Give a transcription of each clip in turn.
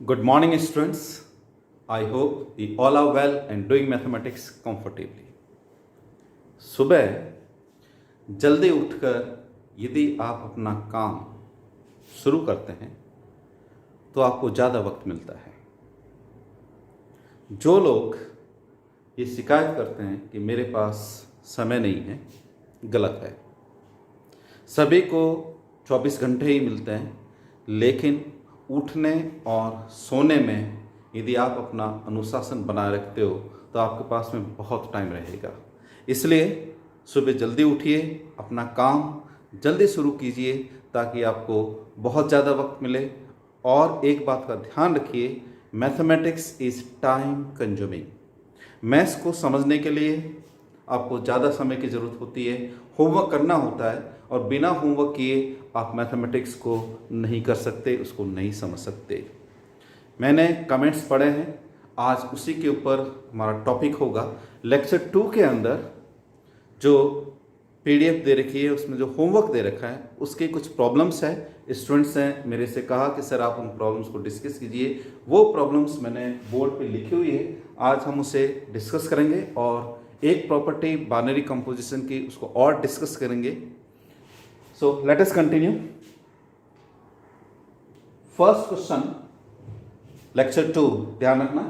Good morning, students. I hope you all are well and doing mathematics comfortably. सुबह जल्दी उठकर यदि आप अपना काम शुरू करते हैं तो आपको ज़्यादा वक्त मिलता है। जो लोग ये शिकायत करते हैं कि मेरे पास समय नहीं है, गलत है। सभी को 24 घंटे ही मिलते हैं, लेकिन उठने और सोने में यदि आप अपना अनुशासन बनाए रखते हो तो आपके पास में बहुत टाइम रहेगा। इसलिए सुबह जल्दी उठिए, अपना काम जल्दी शुरू कीजिए ताकि आपको बहुत ज़्यादा वक्त मिले। और एक बात का ध्यान रखिए, mathematics is time consuming. Maths को समझने के लिए आपको ज़्यादा समय की ज़रूरत होती है, होमवर्क करना होता है, और बिना होमवर्क किए आप मैथमेटिक्स को नहीं कर सकते, उसको नहीं समझ सकते। मैंने कमेंट्स पढ़े हैं, आज उसी के ऊपर हमारा टॉपिक होगा। लेक्चर 2 के अंदर जो PDF दे रखी है, उसमें जो होमवर्क दे रखा है, उसके कुछ प्रॉब्लम्स है। स्टूडेंट्स ने मेरे से कहा कि सर आप उन प्रॉब्लम्स को डिस्कस कीजिए। वो प्रॉब्लम्स मैंने बोर्ड पे लिखी हुई है, आज हम उसे डिस्कस करेंगे। और एक प्रॉपर्टी बाइनरी कंपोजिशन की, उसको और डिस्कस करेंगे। So let us continue. First question, lecture 2, ध्यान रखना।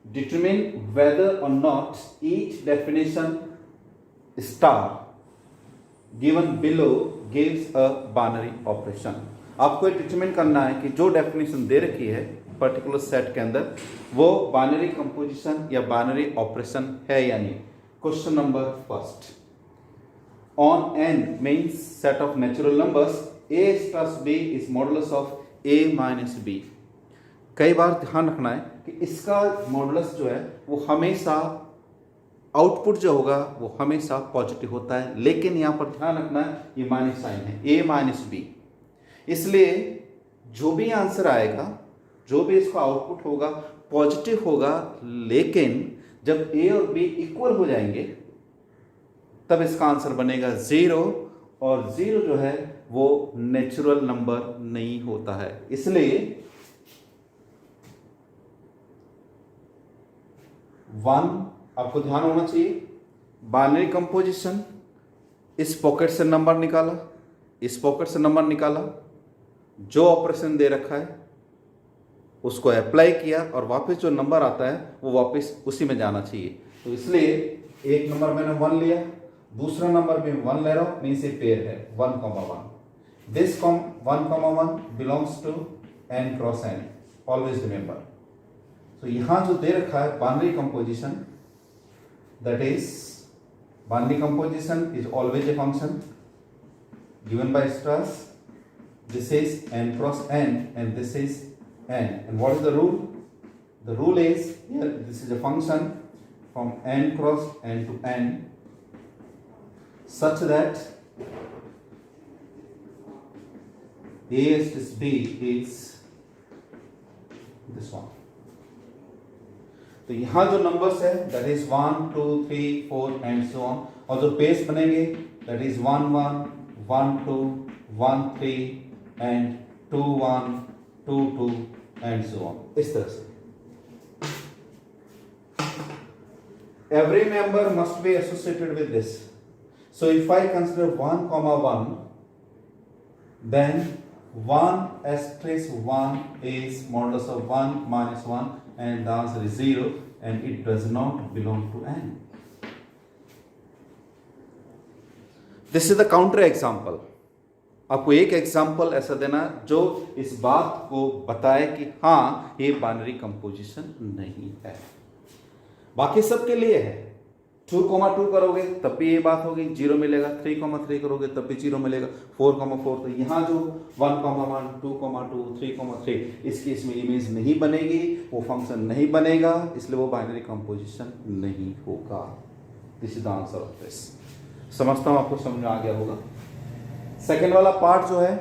डिटरमिन वेदर और not each definition star given below gives a binary operation. आपको ये डिटरमिन करना है कि जो डेफिनेशन दे रखी है पर्टिकुलर सेट के अंदर, वो बाइनरी कंपोजिशन या बाइनरी ऑपरेशन है या नहीं। Question number first, on n means set of natural numbers, a plus b is modulus of a minus b। कई बार ध्यान रखना है कि इसका मॉडुलस जो है वो हमेशा, आउटपुट जो होगा वो हमेशा पॉजिटिव होता है, लेकिन यहाँ पर ध्यान रखना है ये माइनस साइन है, a माइनस b। इसलिए जो भी आंसर आएगा, जो भी इसका आउटपुट होगा पॉजिटिव होगा, लेकिन जब a और b इक्वल हो जाएंगे तब इसका आंसर बनेगा 0, और 0 जो है वो नेचुरल नंबर नहीं होता है। इसलिए 1 आपको ध्यान होना चाहिए। बाइनरी कंपोजिशन, इस पॉकेट से नंबर निकाला, इस पॉकेट से नंबर निकाला, जो ऑपरेशन दे रखा है उसको अप्लाई किया, और वापस जो नंबर आता है वो वापस उसी में जाना चाहिए। तो इसलिए एक नंबर मैंने 1 लिया, दूसरा नंबर भी 1 ले रहा हूं, मीन्स ये पेयर है 1,1। This 1,1 belongs to n cross n, always remember. तो यहां जो दे रखा है binary composition, that is binary composition is always a function given by stars. This is n cross n and this is n, and what is the rule? The rule is here this is a function from n cross n to n such that a is b is this one। तो यहां जो numbers है that is 1 2 3 4 and so on, और जो base बनेंगे that is 1 1 1 2 1 3 and 2 1 2 2 and so on. इस तरह से every member must be associated with this। So if I consider 1,1, then 1 asterisk 1 is modulus of 1 minus 1, and the answer is 0, and it does not belong to n। This is the counter example। आपको एक example ऐसा देना जो इस बात को बताए कि हाँ ये बाइनरी कंपोजिशन नहीं है। बाकी सबके लिए है। 2,2 करोगे तब भी ये बात होगी, 0 मिलेगा। 3,3 करोगे तब भी 0 मिलेगा। 4,4, तो यहाँ जो 1,1 2,2 3,3 इस केस में इमेज नहीं बनेगी, वो फंक्शन नहीं बनेगा, इसलिए वो बाइनरी कंपोजिशन नहीं होगा। This is the answer of this. समझता हूँ आपको समझ में आ गया होगा। सेकेंड वाला पार्ट जो है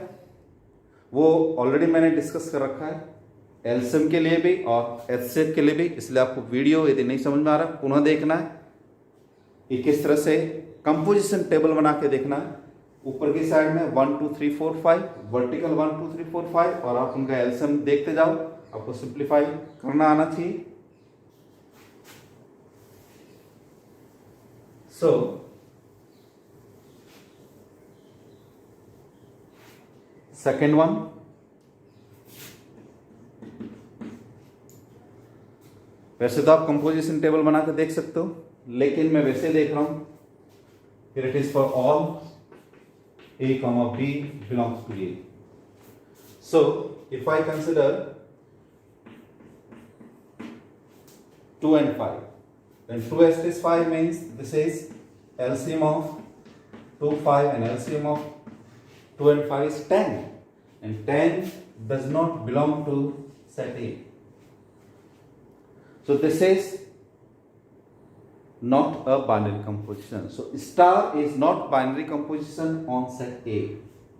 वो ऑलरेडी मैंने डिस्कस कर रखा है, एलसीएम के लिए भी और एचसीएफ के लिए भी, इसलिए आपको वीडियो यदि नहीं समझ में आ रहा पुनः देखना है। ये किस तरह से कंपोजिशन टेबल बना के देखना है। ऊपर की साइड में 1 2 3 4 5 वर्टिकल 1 2 3 4 5 और आप उनका एलसीएम देखते जाओ आपको सिंप्लीफाई करना आना चाहिए। सो सेकेंड वन, वैसे तो आप कंपोजिशन टेबल बना के देख सकते हो, लेकिन मैं वैसे देख रहा हूं। Here it is for all A comma B belongs to A. So if I consider 2 and 5, then 2 is 5 means this is LCM of 2, 5 and LCM of 2 and 5 is 10, and 10 does not belong to set A. So this is not a binary composition. So star is not binary composition on set A.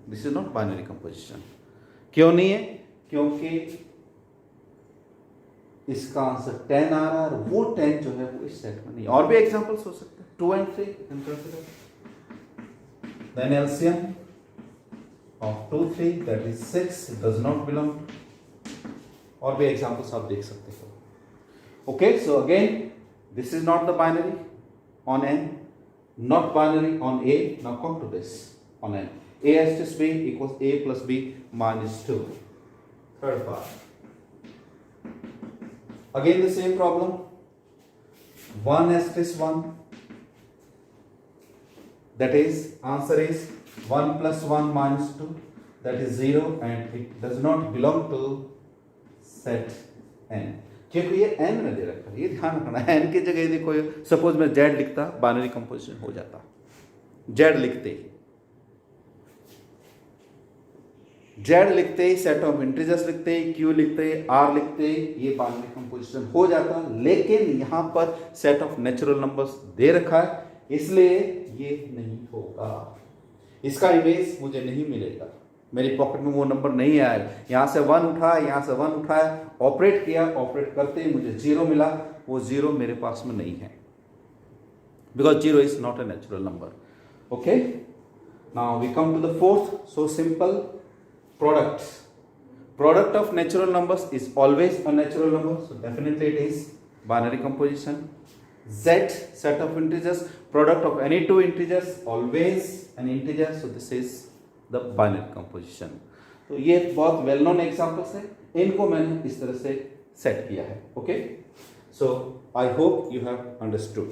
This is not binary composition. क्यों नहीं है? क्योंकि इसका answer 10 आ रहा है और वो 10 जो है वो इस सेट में नहीं। और भी एग्जांपल्स हो सकते हैं, 2 and 3 you can consider. Then LCM of 2, 3 that is 6 does not belong. और भी एग्जांपल्स आप देख सकते हो। Okay, so again this is not the binary on n, not binary on A. Now come to this on n. A asterisk B equals A plus B minus 2. Third part. Again the same problem. 1 asterisk 1. That is, answer is 1 plus 1 minus 2. That is 0 and it does not belong to set n. क्योंकि ये n में दे रखा है, ये ध्यान रखना है। n की जगह देखो, सपोज मैं z लिखता, बाइनरी कंपोजिशन हो जाता। z लिखते ही सेट ऑफ इंटीजर्स लिखते ही q लिखते ही r लिखते ही ये बाइनरी कंपोजिशन हो जाता। लेकिन यहाँ पर set of natural numbers they रखा है, इसलिए ये नहीं होगा। इसका इमेज मुझे नहीं मिलेगा, मेरी पॉकेट में वो नंबर नहीं आएगा। यहाँ से 1 उठाया, यहाँ से 1 उठाया, ऑपरेट किया, ऑपरेट करते ही मुझे 0 मिला, वो 0 मेरे पास में नहीं है, because 0 is not a natural number. Okay, now we come to the fourth, so simple, product of natural numbers is always a natural number, so definitely it is binary composition. Z, set of integers, product of any two integers, always an integer, so this is the binary composition. तो ये बहुत well known examples है, इनको मैंने इस तरह से set किया है। Okay, so I hope you have understood.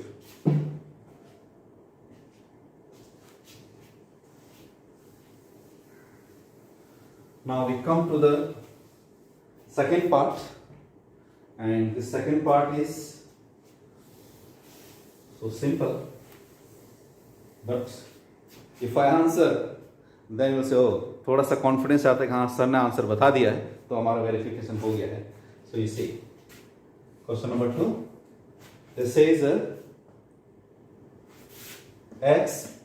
Now we come to the second part, and the second part is so simple, but if I answer then you'll say, oh, थोड़ा सा कॉन्फिडेंस आता है कि हाँ sir ने answer बता दिया है तो हमारा वेरिफिकेशन हो गया है। So you see question number 2, this says x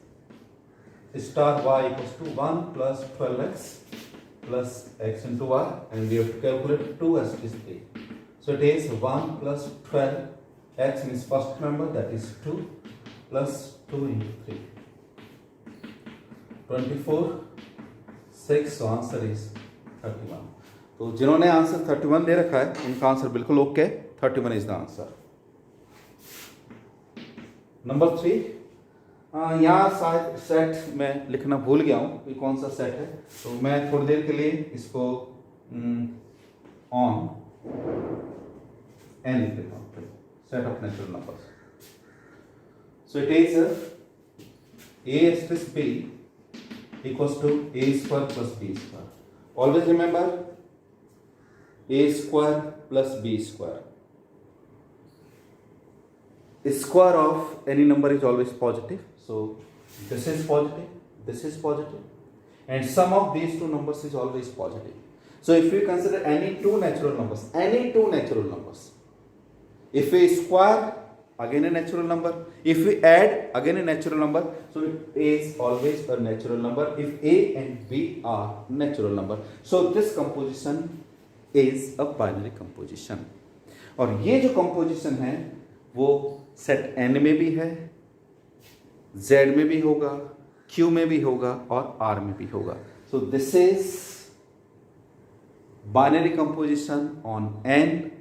star y equals to 1 plus 12x plus x into y, and we have to calculate 2 asterisk 3. So it is 1 plus 12, x means first member, that is 2 plus 2 into 3, 24, 6, so answer is 31. तो जिन्होंने answer 31 दे रखा है उनका answer बिल्कुल okay, 31 is the answer. Number 3, यहाँ शायद set मैं लिखना भूल गया हूँ कि कौन सा सेट है, तो मैं थोड़ी देर के लिए इसको ऑन एन लिख देता हूँ, set of natural numbers. So it is a asterisk b equals to a square plus b square. Always remember a square plus b square. The square of any number is always positive. So this is positive, this is positive, and sum of these two numbers is always positive. So if we consider any two natural numbers, if we square, again a natural number. If we add, again a natural number. So it is always a natural number if A and B are natural number. So this composition is a binary composition. और ये जो composition है वो set N में भी है, Z में भी होगा, Q में भी होगा और R में भी होगा. So this is binary composition on n,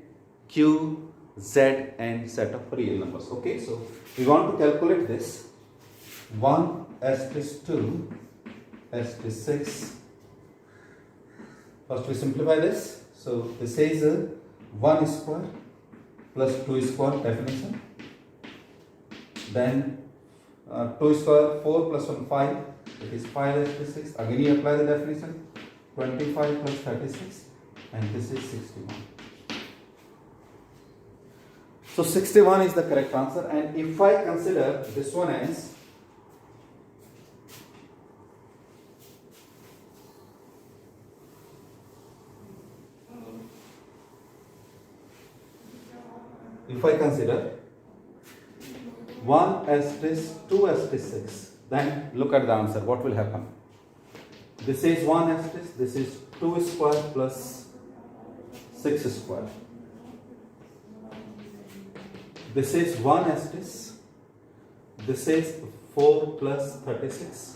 q, z and set of real numbers. Okay, so we want to calculate this. 1 asterisk 2 asterisk 6. First we simplify this. So this is 1 square plus 2 square definition. Then 2 square 4 plus 1 5. It is 5 asterisk 6. Again you apply the definition. 25 plus 36 and this is 61. So 61 is the correct answer, and if I consider this one as if I consider 1 asterisk 2 asterisk 6, then look at the answer. What will happen? This is 1 asterisk, this is 2 square plus 6 square. This is 1 asterisk, this is 4 plus 36.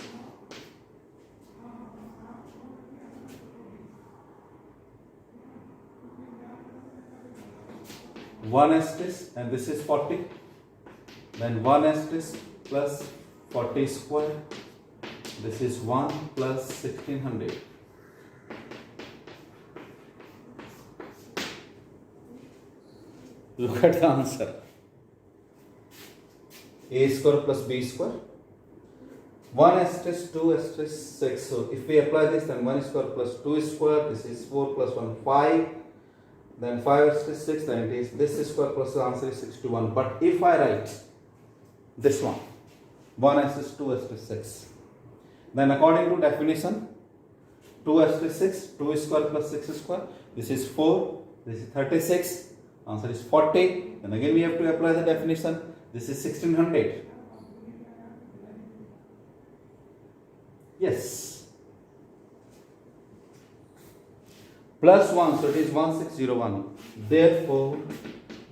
One asterisk and this is 40. Then 1 asterisk plus 40 square. This is 1 plus 1600. Look at the answer. A square plus b square. 1 asterisk 2 asterisk 6. So if we apply this, then 1 square plus 2 square. This is 4 plus 1 5. Then 5 asterisk 6. Then it is this square plus the answer is 61. But if I write this one, 1 asterisk 2 asterisk 6, then according to definition, 2 asterisk 6, 2 square plus 6 square. This is 4. This is 36. Answer is 40. Then again we have to apply the definition. This is 1600. Yes. Plus 1, so it is 1601. Therefore,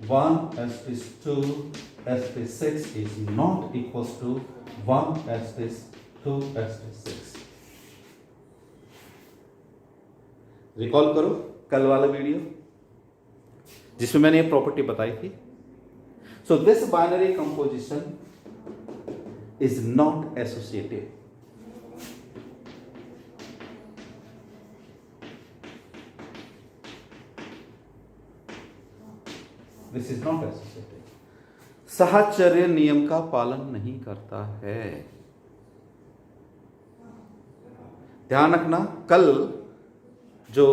1 asterisk 2 asterisk 6 is not equals to 1 asterisk 2 asterisk 6. Recall करो कल वाला video जिसमें मैंने ये property बताई थी. So this binary composition is not associative. This is not associative. साहचर्य नियम का पालन नहीं करता है. ध्यान रखना, कल जो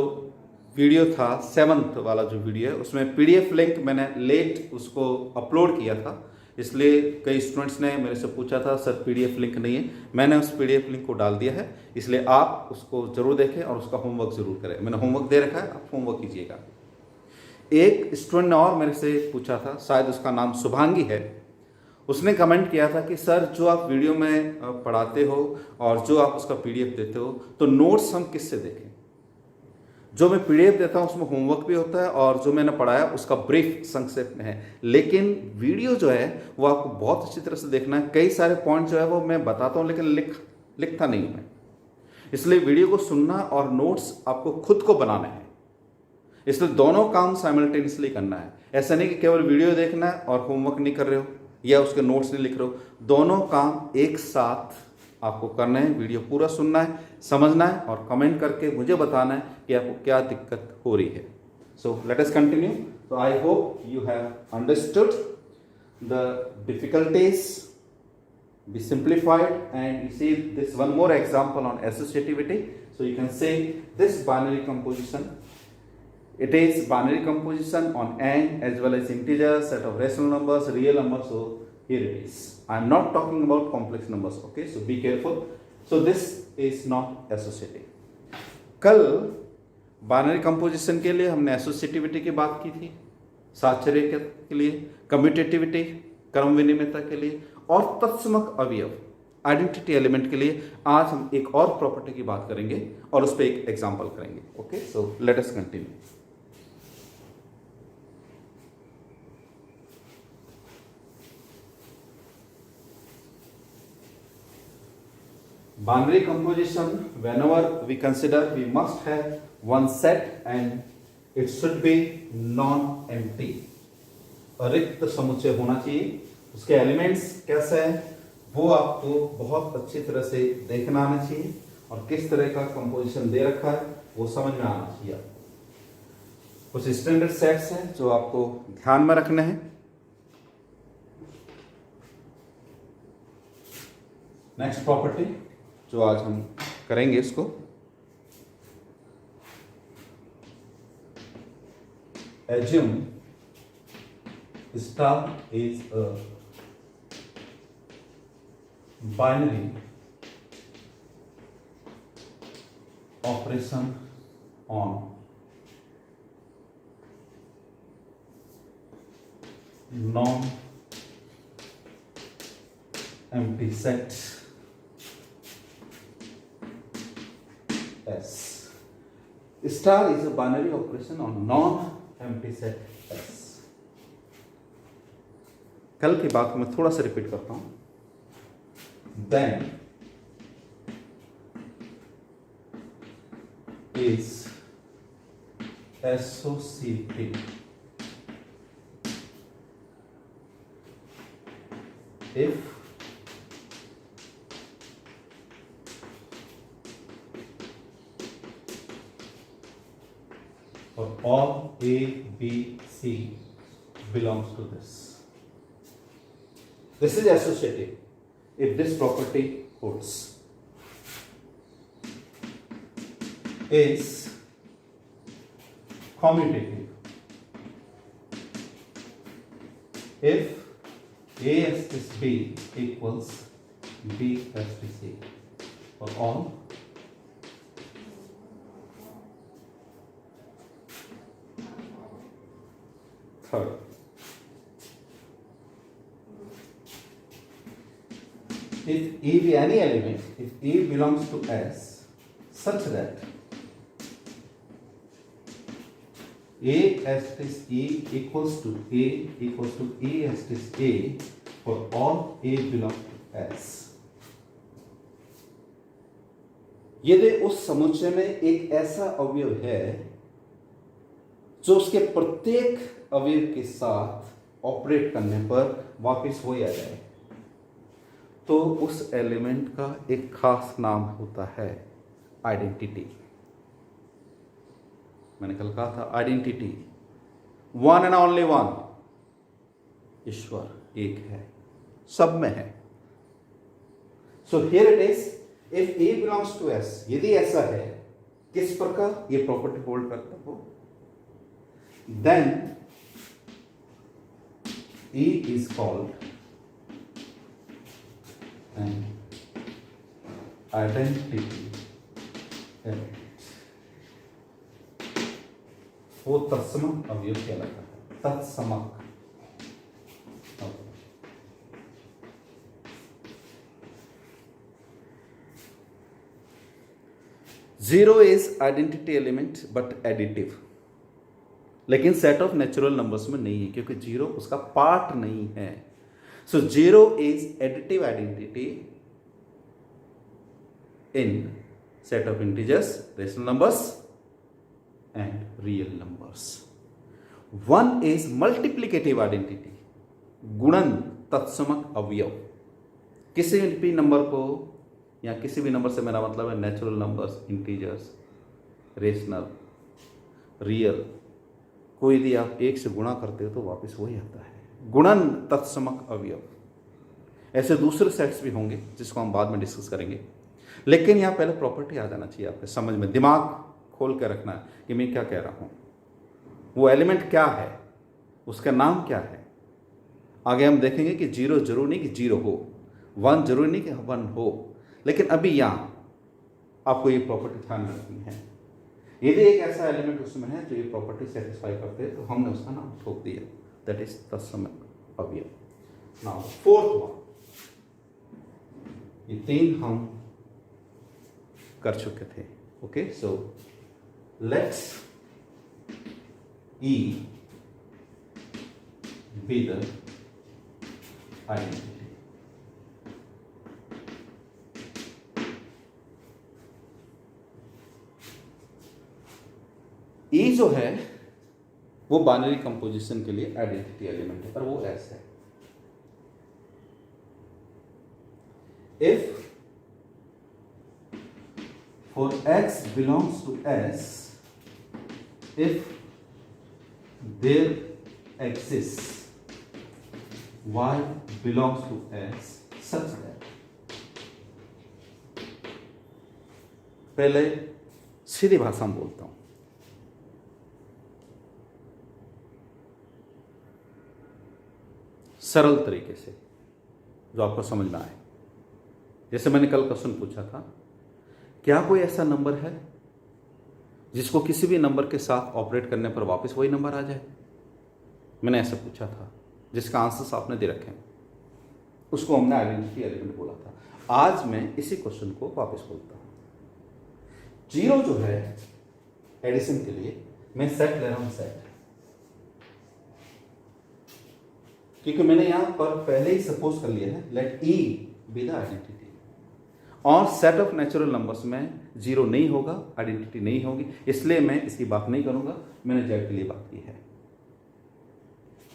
वीडियो था 7th वाला जो वीडियो है उसमें पीडीएफ लिंक मैंने लेट उसको अपलोड किया था, इसलिए कई स्टूडेंट्स ने मेरे से पूछा था सर पीडीएफ लिंक नहीं है. मैंने उस पीडीएफ लिंक को डाल दिया है, इसलिए आप उसको ज़रूर देखें और उसका होमवर्क ज़रूर करें. मैंने होमवर्क दे रखा है, आप होमवर्क कीजिएगा. एक स्टूडेंट ने और मेरे से पूछा था, शायद उसका नाम शुभांगी है, उसने कमेंट किया था कि सर जो आप वीडियो में पढ़ाते हो और जो आप उसका पीडीएफ देते हो तो नोट्स हम किससे देखें. जो मैं पीडीएफ देता हूँ उसमें होमवर्क भी होता है और जो मैंने पढ़ाया उसका ब्रीफ संक्षेप में है, लेकिन वीडियो जो है वो आपको बहुत अच्छी तरह से देखना है. कई सारे पॉइंट जो है वो मैं बताता हूँ लेकिन लिखता नहीं हूँ मैं, इसलिए वीडियो को सुनना और नोट्स आपको खुद को बनाने हैं. इसलिए दोनों काम साइमल्टेनियसली करना है. ऐसा नहीं कि केवल वीडियो देखना है और होमवर्क नहीं कर रहे हो या उसके नोट्स नहीं लिख रहे हो. दोनों काम एक साथ आपको करना है. वीडियो पूरा सुनना है, समझना है और कमेंट करके मुझे बताना है कि आपको क्या दिक्कत हो रही है. So let us continue. So I hope you have understood the difficulties, be simplified, and you see this one more example on associativity. So you can say this binary composition, it is binary composition on n as well as integers, set of rational numbers, real numbers. So here it is. I am not talking about complex numbers. Okay, so be careful. So this is not associative. कल binary composition के लिए हमने associativity की बात की थी, साहचर्य के लिए, कम्यूटेटिविटी क्रम विनिमयता के लिए और तत्समक अवयव आइडेंटिटी एलिमेंट के लिए. आज हम एक और प्रॉपर्टी की बात करेंगे और उस पर एक एग्जांपल करेंगे. Okay, so let us continue. Binary composition, whenever we consider, we must have one set and it should be non-empty. अरिक्त समुच्चय होना चाहिए. उसके एलिमेंट्स कैसे हैं वो आपको बहुत अच्छी तरह से देखना आना चाहिए और किस तरह का कंपोजिशन दे रखा है वो समझ में आना चाहिए. कुछ स्टैंडर्ड सेट्स हैं जो आपको ध्यान में रखने हैं. नेक्स्ट प्रॉपर्टी जो आज हम करेंगे इसको assume star is a binary operation on non-empty set S. Star is a binary operation on non-empty set S. कल की बात मैं थोड़ा सा रिपीट करता हूं. Then is associative if or all A, B, C belongs to this. This is associative if this property holds. Is commutative if A S is B equals B S is C for all third. If E be any element, if E belongs to S such that A asterisk E equals to A equals to E asterisk A for all A belongs to S. यदि उस समुच्चय में एक ऐसा अवयव है जो उसके प्रत्येक अवयव के साथ ऑपरेट करने पर वापस वही आ जाए तो उस एलिमेंट का एक खास नाम होता है आइडेंटिटी. मैंने कल कहा था identity one and only one. ईश्वर एक है, सब में है. So here it is if A belongs to S. यदि ऐसा है किस प्रकार ये प्रॉपर्टी होल्ड करता हो then E is called an identity element. वो तत्समक अवयव कहलाता है. तत्समक अवयव. Zero is identity element but additive. लेकिन सेट ऑफ नेचुरल नंबर्स में नहीं है क्योंकि जीरो उसका पार्ट नहीं है. So zero is additive identity in set of integers, rational numbers and real numbers. One is multiplicative identity, गुणन तत्समक अवयव. किसी भी नंबर को या किसी भी नंबर से मेरा मतलब है natural numbers, integers, rational, real, कोई यदि आप एक से गुणा करते हो तो वापस वही आता है. गुणन तत्समक अवयव. ऐसे दूसरे सेट्स भी होंगे जिसको हम बाद में डिस्कस करेंगे, लेकिन यहाँ पहले प्रॉपर्टी आ जाना चाहिए आपके समझ में. दिमाग खोल कर रखना है कि मैं क्या कह रहा हूँ. वो एलिमेंट क्या है, उसका नाम क्या है. आगे हम देखेंगे कि जीरो जरूर नहीं कि जीरो हो, वन जरूरी नहीं कि वन हो, लेकिन अभी यहाँ आपको ये प्रॉपर्टी ध्यान रखनी है. यदि एक ऐसा एलिमेंट उसमें है जो ये प्रॉपर्टी सेटिस्फाई करते हैं तो हमने उसका नाम ठोक दिया, दैट इज तत्समक अवयव. Now fourth one. ये तीन हम कर चुके थे. Okay, so let's E be the identity. जो है वो बाइनरी कंपोजिशन के लिए आइडेंटिटी एलिमेंट है, और वो S है। If for X belongs to S, if there exists Y belongs to S such that, पहले सीधी भाषा में बोलता हूं, सरल तरीके से जो आपको समझ में आए। जैसे मैंने कल क्वेश्चन पूछा था, क्या कोई ऐसा नंबर है जिसको किसी भी नंबर के साथ ऑपरेट करने पर वापस वही नंबर आ जाए? मैंने ऐसा पूछा था, जिसका आंसर्स आपने दे रखे हैं, उसको हमने आइडेंटिटी एलिमेंट बोला था। आज मैं इसी क्वेश्चन को वापस बोलता हूं। 0 जो है एडिशन के लिए मैं सेट ले रहा हूं, सेट, क्योंकि मैंने यहां पर पहले ही सपोज कर लिया है let E be the identity, और सेट ऑफ नेचुरल नंबर्स में 0 नहीं होगा, आइडेंटिटी नहीं होगी, इसलिए मैं इसकी बात नहीं करूंगा। मैंने Z के लिए बात की है।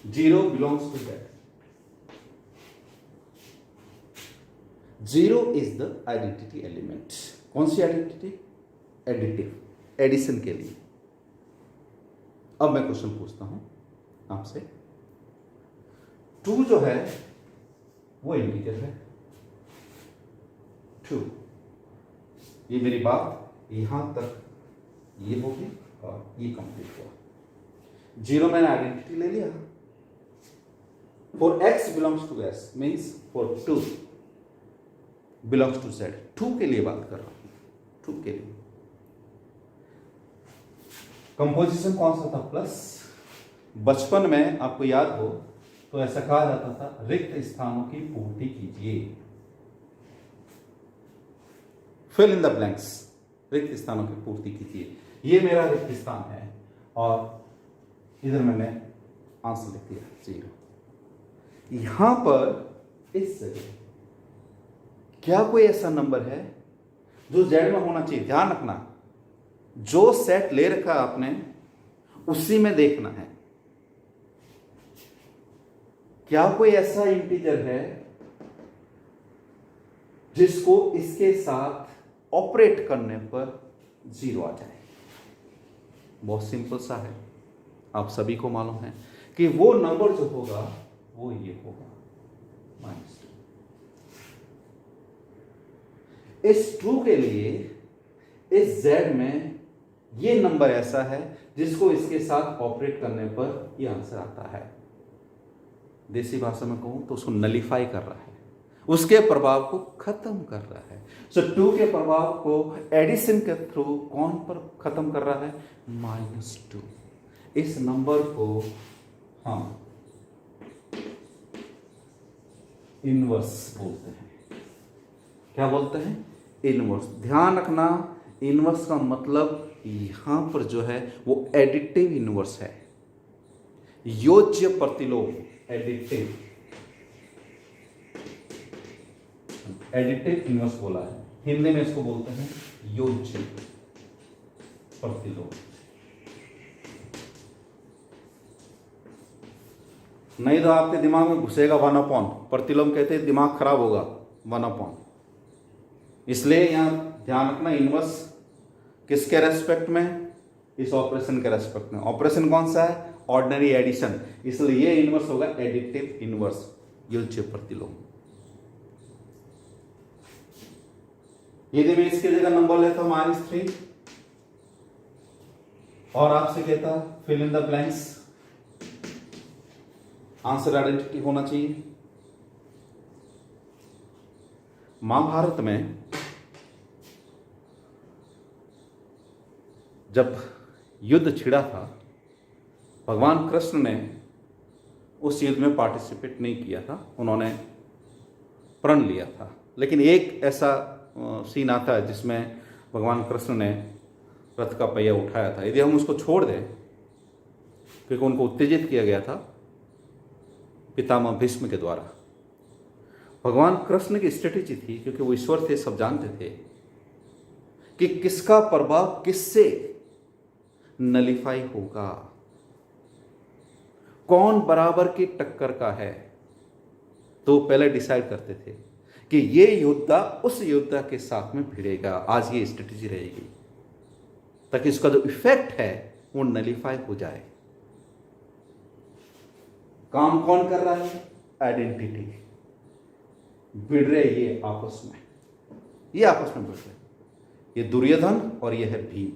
0 belongs to Z, 0 is the identity element. कौन सी आइडेंटिटी? एडिटिव, एडिशन के लिए। अब मैं क्वेश्चन पूछता हूं आपसे, 2 जो है वो इंटीजर है, 2। ये मेरी बात यहां तक ये होगी और ये कंप्लीट हुआ। 0 मैंने आइडेंटिटी ले लिया। For X belongs to S means for 2 belongs to Z, 2 के लिए बात कर रहा हूं, 2 के लिए। कंपोजिशन कौन सा था? प्लस। बचपन में आपको याद हो तो ऐसा कहा जाता था, रिक्त स्थानों की पूर्ति कीजिए, फिल इन द ब्लैंक्स, रिक्त स्थानों की पूर्ति कीजिए। ये मेरा रिक्त स्थान है और इधर मैंने आंसर लिख दिया 0। यहां पर इस जगह क्या कोई ऐसा नंबर है जो Z में होना चाहिए? ध्यान रखना, जो सेट ले रखा आपने उसी में देखना है। क्या कोई ऐसा इंटीजर है जिसको इसके साथ ऑपरेट करने पर 0 आ जाए? बहुत सिंपल सा है, आप सभी को मालूम है कि वो नंबर जो होगा वो ये होगा, -2। इस 2 के लिए इस Z में ये नंबर ऐसा है जिसको इसके साथ ऑपरेट करने पर ये आंसर आता है। देसी भाषा में कहूं तो उसको नलीफाई कर रहा है, उसके प्रभाव को खत्म कर रहा है। सो 2 के प्रभाव को एडिशन के थ्रू कौन पर खत्म कर रहा है? -2। इस नंबर को हम इनवर्स बोलते हैं। क्या बोलते हैं? इनवर्स। ध्यान रखना, इनवर्स का मतलब यहां पर जो है वो एडिटिव इनवर्स है, योज्य प्रतिलोम, एडिटिव, एडिटिव इनवर्स बोला है। हिंदी में इसको बोलते हैं योज्य प्रतिलोम। नहीं तो आपके दिमाग में घुसेगा 1/, प्रतिलोम कहते हैं दिमाग खराब होगा, 1/। इसलिए यहां ध्यान रखना, इनवर्स किसके रेस्पेक्ट में? इस ऑपरेशन के रेस्पेक्ट में। ऑपरेशन कौन सा है? ऑर्डिनरी एडिशन, इसलिए ये इनवर्स होगा एडिटिव इनवर्स, योज्य प्रतिलोम। यदि मैं इसकी जगह नंबर लेता हूं -3 और आपसे कहता fill in the blanks, answer identity होना चाहिए। महाभारत में जब युद्ध छिड़ा था, भगवान कृष्ण ने उस युद्ध में पार्टिसिपेट नहीं किया था, उन्होंने प्रण लिया था। लेकिन एक ऐसा सीन आता है जिसमें भगवान कृष्ण ने रथ का पहिया उठाया था। यदि हम उसको छोड़ दें, क्योंकि उनको उत्तेजित किया गया था पितामह भीष्म के द्वारा। भगवान कृष्ण की स्ट्रेटेजी थी, क्योंकि वो ईश्वर थे, सब जानते थे कि किसका प्रभाव किससे नलीफाई होगा। कौन बराबर की टक्कर का है, तो पहले डिसाइड करते थे कि ये योद्धा उस योद्धा के साथ में भिड़ेगा। आज ये स्ट्रेटेजी रहेगी ताकि इसका जो इफेक्ट है वो नलीफाई हो जाए। काम कौन कर रहा है? आइडेंटिटी। भिड़ रहे ये आपस में, ये आपस में भिड़ रहे, ये दुर्योधन और ये है भीम,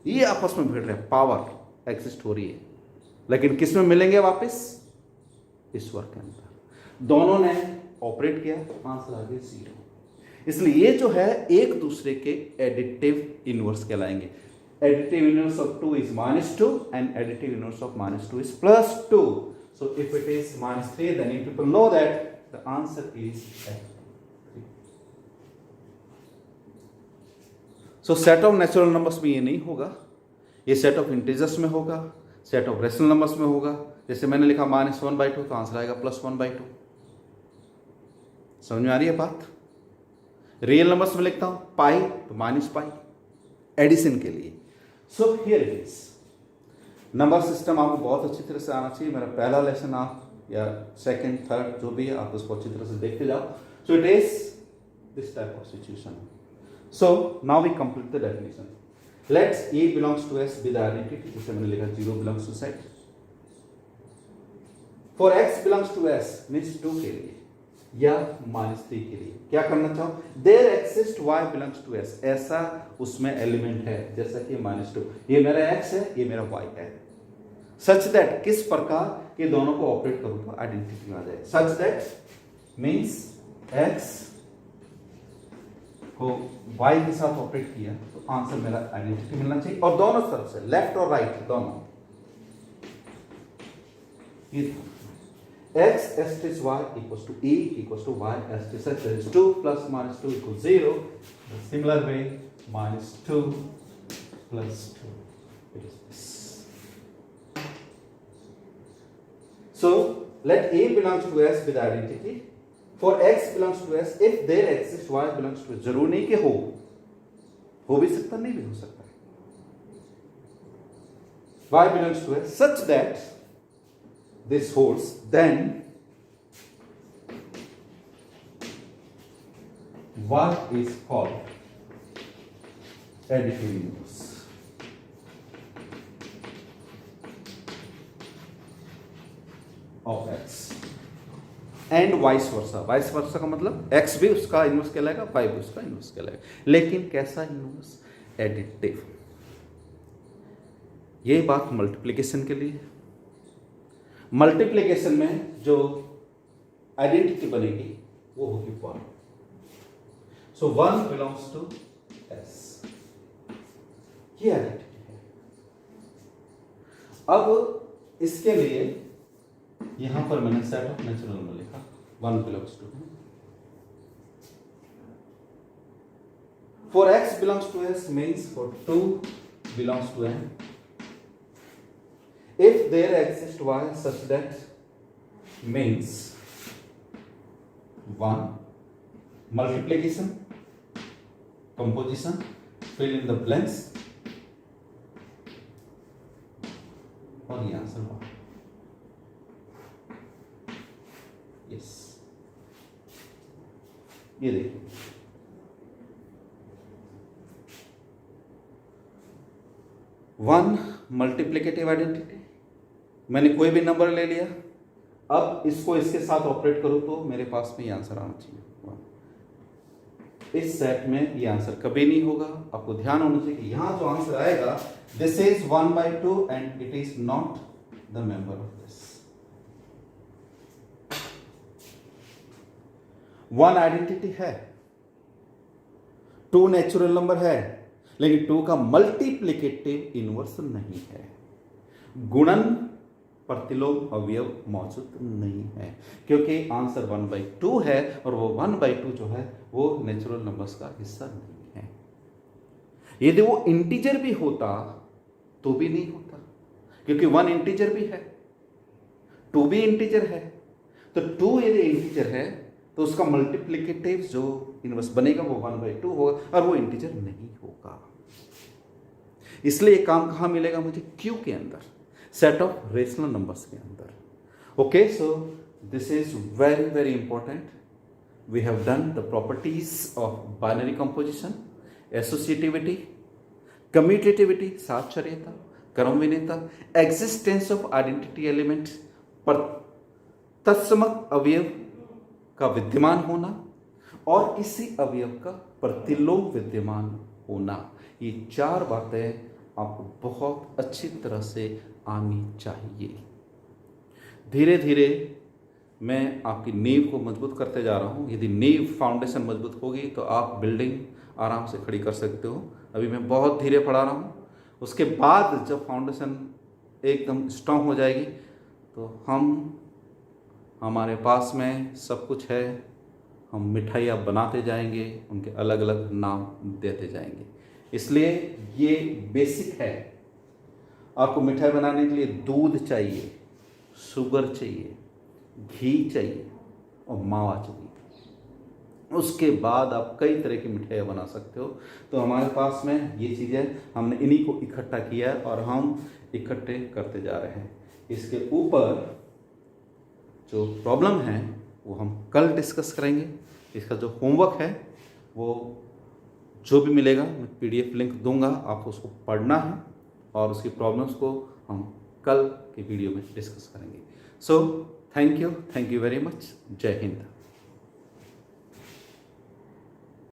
ये आपस में भिड़ रहे। पावर एग्जिस्ट हो रही है, लेकिन किस में मिलेंगे वापस? ईश्वर के अंदर। दोनों ने ऑपरेट किया, आंसर आ गया 0। इसलिए ये जो है एक दूसरे के एडिटिव इनवर्स कहलाएंगे। Additive inverse of 2 is -2 and additive inverse of -2 is +2. So if it is -3, then you people know that the answer is F3. So set of natural numbers में ये नहीं होगा, ये सेट ऑफ इंटीजर्स में होगा, set of rational numbers में होगा। जैसे मैंने लिखा -1/2 तो आंसर आएगा +1/2। समझ में आ रही है बात? रियल नंबर्स में लिखता हूं पाई तो -पाई एडिशन के लिए। सो here it is. Number system आपको बहुत अच्छी तरह से आना चाहिए। मेरा पहला लेसन आप या सेकंड थर्ड जो भी है आप उसको अच्छी तरह से देखते जाओ। So it is this type of situation. So now we complete the definition. Let's a belongs to S with identity, जैसे मैंने लिखा 0 belongs to set. For x belongs to S means 2 के लिए या -3 के लिए क्या करना चाहो? There exist y belongs to s, ऐसा उसमें एलिमेंट है जैसा कि -2। ये मेरा x है, ये मेरा y है। सच दैट किस प्रकार के दोनों को ऑपरेट करूं तो आइडेंटिटी में आ जाए। सच दैट मीन्स x को y के साथ ऑपरेट किया तो आंसर मेरा आइडेंटिटी मिलना चाहिए, और दोनों तरफ से लेफ्ट और राइट दोनों। ये x asterisk y equals to e equals to y asterisk x, that is 2 plus -2 equals 0. The similar way, -2 plus 2, it is this. So let a belongs to s with identity. For x belongs to s, if there exists y belongs to s, जरूर नहीं कि हो भी सकता, नहीं भी हो सकता। y belongs to s such that this holds, then what is called additive inverse of x and vice versa। vice versa का मतलब x भी उसका इनवर्स कहलाएगा, y भी उसका इनवर्स कहलाएगा। लेकिन कैसा इनवर्स? एडिटिव। ये बात मल्टीप्लिकेशन के लिए। मल्टीप्लिकेशन में जो आइडेंटिटी बनेगी वो होगी 1। सो 1 बिलोंग्स टू s, ये आइडेंटिटी है। अब इसके लिए यहां पर मैंने सेट ऑफ नेचुरल नंबर लिखा, 1 belongs to. For x belongs to s means for 2 belongs to n, if there exists y such that means 1 multiplication, composition, fill in the blanks, और ये आंसर हुआ। यस, ये देखिए 1 multiplicative identity. मैंने कोई भी number ले लिया, अब इसको इसके साथ ऑपरेट करूं तो मेरे पास में ये आंसर आना चाहिए। इस सेट में ये आंसर कभी नहीं होगा। आपको ध्यान होना चाहिए कि यहां जो आंसर आएगा this is 1/2 and it is not the member of this. 1 identity है, 2 नेचुरल नंबर है, लेकिन 2 का मल्टीप्लिकेटिव इनवर्स नहीं है। गुणन प्रतिलोम अवयव मौजूद नहीं है, क्योंकि आंसर 1/2 है और वो 1/2 जो है वो नेचुरल नंबर्स का हिस्सा नहीं है। यदि वो इंटीजर भी होता तो भी नहीं होता, क्योंकि 1 इंटीजर भी है, 2 भी इंटीजर है। तो 2 यदि इंटीजर है तो उसका मल्टीप्लिकेटिव जो इनवर्स बनेगा वो 1/2 होगा, और वो इंटीजर नहीं होगा। इसलिए ये काम कहाँ मिलेगा मुझे? क्यू के अंदर, सेट ऑफ रेशनल नंबर्स के अंदर। Okay, so this is very very important. We have done the properties of binary composition, associativity, commutativity, साहचर्यता, क्रमविनेता, एग्जिस्टेंस ऑफ आइडेंटिटी एलिमेंट, पर तत्समक अवयव का विद्यमान होना और किसी अवयव का प्रतिलोम विद्यमान होना। ये 4 बातें आपको बहुत अच्छी तरह से आनी चाहिए। धीरे धीरे मैं आपकी नींव को मजबूत करते जा रहा हूँ। यदि नींव फाउंडेशन मजबूत होगी तो आप बिल्डिंग आराम से खड़ी कर सकते हो। अभी मैं बहुत धीरे पढ़ा रहा हूँ। उसके बाद जब फाउंडेशन एकदम स्ट्रांग हो जाएगी तो हमारे पास में सब कुछ है, हम मिठाइयाँ बनाते जाएंगे, उनके अलग अलग नाम देते जाएंगे। इसलिए ये बेसिक है। आपको मिठाई बनाने के लिए दूध चाहिए, शुगर चाहिए, घी चाहिए और मावा चाहिए। उसके बाद आप कई तरह की मिठाइयाँ बना सकते हो। तो हमारे पास में ये चीज़ें, हमने इन्हीं को इकट्ठा किया है और हम इकट्ठे करते जा रहे हैं। इसके ऊपर जो प्रॉब्लम है वो हम कल डिस्कस करेंगे। इसका जो होमवर्क है वो जो भी मिलेगा मैं PDF लिंक दूंगा, आपको उसको पढ़ना है और उसकी प्रॉब्लम्स को हम कल के वीडियो में डिस्कस करेंगे। So thank you very much. जय हिंद।